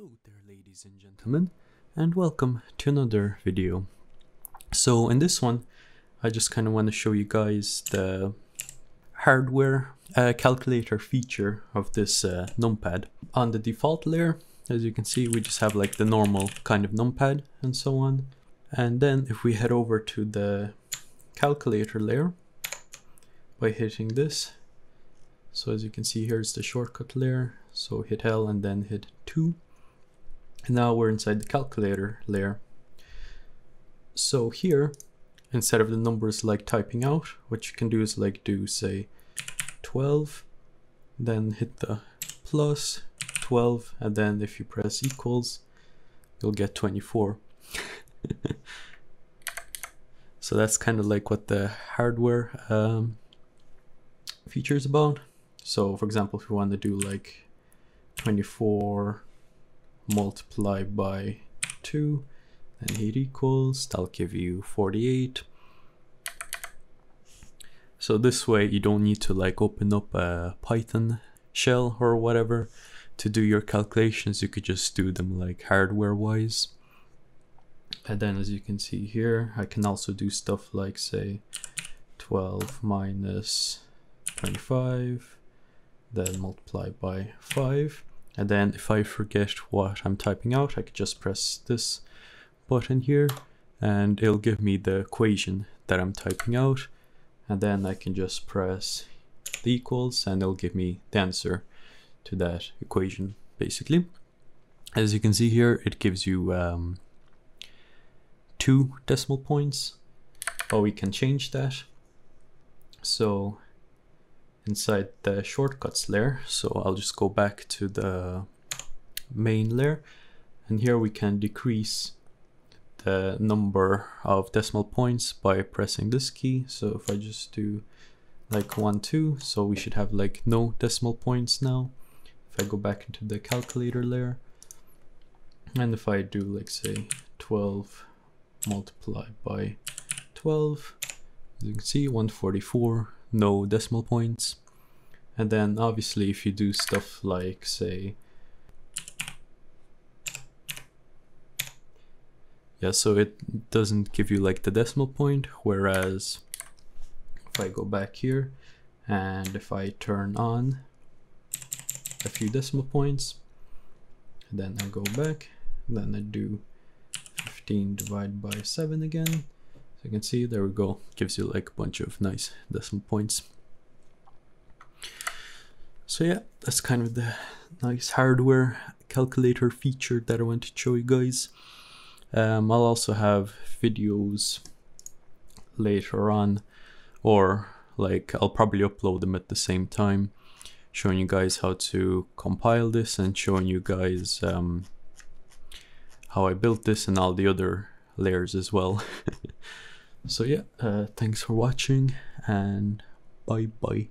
Hello there, ladies and gentlemen, and welcome to another video. So in this one I just kind of want to show you guys the hardware calculator feature of this numpad. On the default layer, as you can see, we just have like the normal kind of numpad and so on. And then if we head over to the calculator layer by hitting this, so as you can see, here's the shortcut layer. So hit L and then hit 2. And now we're inside the calculator layer. So here, instead of the numbers like typing out, what you can do is like do say 12, then hit the plus 12, and then if you press equals, you'll get 24. So that's kind of like what the hardware feature is about. So for example, if you want to do like 24 multiplied by 2 and hit equals, that'll give you 48. So this way you don't need to like open up a Python shell or whatever to do your calculations. You could just do them like hardware wise. And then as you can see here, I can also do stuff like say 12 minus 25, then multiply by 5. And then if I forget what I'm typing out, I could just press this button here and it'll give me the equation that I'm typing out. And then I can just press the equals and it'll give me the answer to that equation basically. As you can see here, it gives you 2 decimal points, but we can change that. So inside the shortcuts layer, so I'll just go back to the main layer, and here we can decrease the number of decimal points by pressing this key. So if I just do like 1, 2, so we should have like no decimal points now. If I go back into the calculator layer, and if I do like say 12 multiplied by 12, as you can see 144, no decimal points. And then obviously if you do stuff like say, yeah, so it doesn't give you like the decimal point, whereas if I go back here and if I turn on a few decimal points, and then I go back, and then I do 15 divided by 7 again. So you can see, there we go, gives you like a bunch of nice decimal points. So yeah, that's kind of the nice hardware calculator feature that I want to show you guys. I'll also have videos later on, or like I'll probably upload them at the same time, showing you guys how to compile this and showing you guys how I built this and all the other layers as well. So yeah, thanks for watching and bye bye.